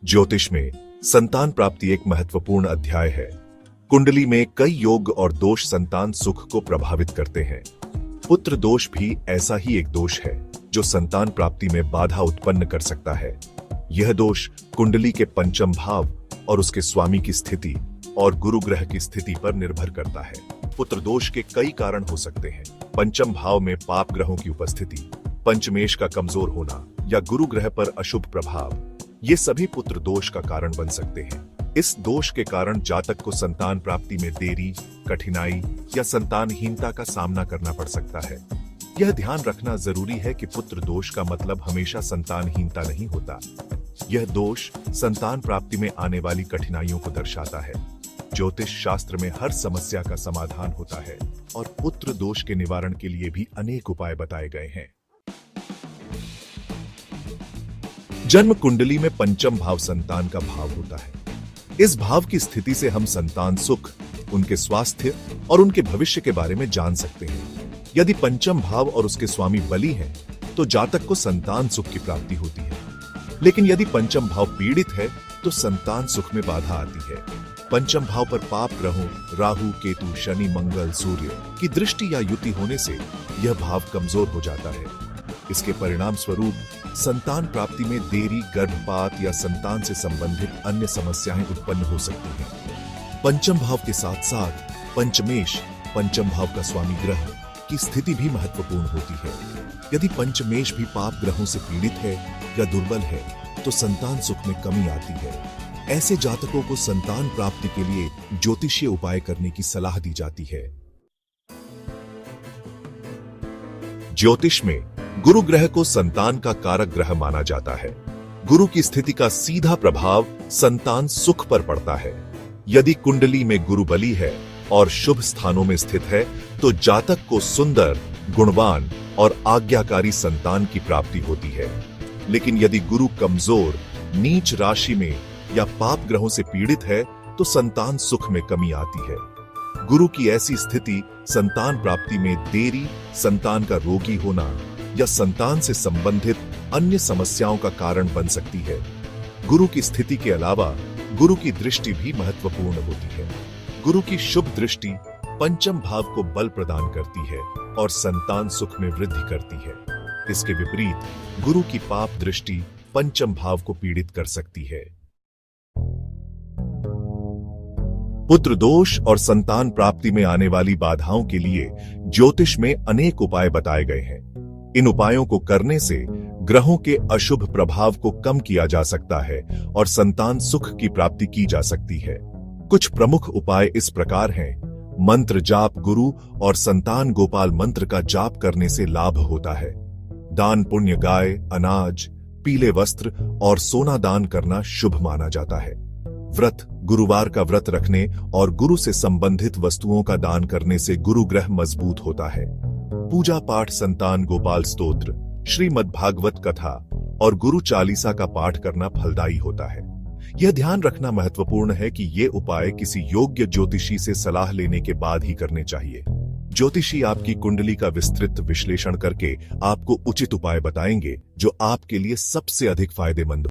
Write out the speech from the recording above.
ज्योतिष में संतान प्राप्ति एक महत्वपूर्ण अध्याय है। कुंडली में कई योग और दोष संतान सुख को प्रभावित करते हैं। पुत्र दोष भी ऐसा ही एक दोष है जो संतान प्राप्ति में बाधा उत्पन्न कर सकता है। यह दोष कुंडली के पंचम भाव और उसके स्वामी की स्थिति और गुरु ग्रह की स्थिति पर निर्भर करता है। पुत्र दोष के कई कारण हो सकते हैं। पंचम भाव में पाप ग्रहों की उपस्थिति, पंचमेश का कमजोर होना या गुरु ग्रह पर अशुभ प्रभाव, ये सभी पुत्र दोष का कारण बन सकते हैं। इस दोष के कारण जातक को संतान प्राप्ति में देरी, कठिनाई या संतानहीनता का सामना करना पड़ सकता है। यह ध्यान रखना जरूरी है कि पुत्र दोष का मतलब हमेशा संतानहीनता नहीं होता। यह दोष संतान प्राप्ति में आने वाली कठिनाइयों को दर्शाता है। ज्योतिष शास्त्र में हर समस्या का समाधान होता है और पुत्र दोष के निवारण के लिए भी अनेक उपाय बताए गए हैं। जन्म कुंडली में पंचम भाव संतान का भाव होता है। इस भाव की स्थिति से हम संतान सुख, उनके स्वास्थ्य और उनके भविष्य के बारे में जान सकते हैं। यदि पंचम भाव और उसके स्वामी बली हैं, तो जातक को संतान सुख की प्राप्ति होती है। लेकिन यदि पंचम भाव पीड़ित है, तो संतान सुख में बाधा आती है। पंचम भाव पर पाप ग्रहों राहु, केतु, शनि, मंगल, सूर्य की दृष्टि या युति होने से यह भाव कमजोर हो जाता है। इसके परिणाम स्वरूप संतान प्राप्ति में देरी, गर्भपात या संतान से संबंधित अन्य समस्याएं उत्पन्न हो सकती हैं। पंचम भाव के साथ साथ पंचमेश, पंचम भाव का स्वामी ग्रह की स्थिति भी महत्वपूर्ण होती है। यदि पंचमेश भी पाप ग्रहों से पीड़ित है या दुर्बल है, तो संतान सुख में कमी आती है। ऐसे जातकों को संतान प्राप्ति के लिए ज्योतिषीय उपाय करने की सलाह दी जाती है। ज्योतिष में गुरु ग्रह को संतान का कारक ग्रह माना जाता है। गुरु की स्थिति का सीधा प्रभाव संतान सुख पर पड़ता है। यदि कुंडली में गुरु बली है और शुभ स्थानों में स्थित है, तो जातक को सुंदर, गुणवान और आज्ञाकारी संतान की प्राप्ति होती है। लेकिन यदि गुरु कमजोर, नीच राशि में या पाप ग्रहों से पीड़ित है, तो संतान सुख में कमी आती है। गुरु की ऐसी स्थिति संतान प्राप्ति में देरी, संतान का रोगी होना या संतान से संबंधित अन्य समस्याओं का कारण बन सकती है। गुरु की स्थिति के अलावा गुरु की दृष्टि भी महत्वपूर्ण होती है। गुरु की शुभ दृष्टि पंचम भाव को बल प्रदान करती है और संतान सुख में वृद्धि करती है। इसके विपरीत गुरु की पाप दृष्टि पंचम भाव को पीड़ित कर सकती है। पुत्र दोष और संतान प्राप्ति में आने वाली बाधाओं के लिए ज्योतिष में अनेक उपाय बताए गए हैं। इन उपायों को करने से ग्रहों के अशुभ प्रभाव को कम किया जा सकता है और संतान सुख की प्राप्ति की जा सकती है। कुछ प्रमुख उपाय इस प्रकार हैं। मंत्र जाप, गुरु और संतान गोपाल मंत्र का जाप करने से लाभ होता है। दान पुण्य, गाय, अनाज, पीले वस्त्र और सोना दान करना शुभ माना जाता है। व्रत, गुरुवार का व्रत रखने और गुरु से संबंधित वस्तुओं का दान करने से गुरु ग्रह मजबूत होता है। पूजा पाठ, संतान गोपाल स्तोत्र, श्रीमद् भागवत कथा और गुरु चालीसा का पाठ करना फलदायी होता है। यह ध्यान रखना महत्वपूर्ण है कि ये उपाय किसी योग्य ज्योतिषी से सलाह लेने के बाद ही करने चाहिए। ज्योतिषी आपकी कुंडली का विस्तृत विश्लेषण करके आपको उचित उपाय बताएंगे जो आपके लिए सबसे अधिक फायदेमंद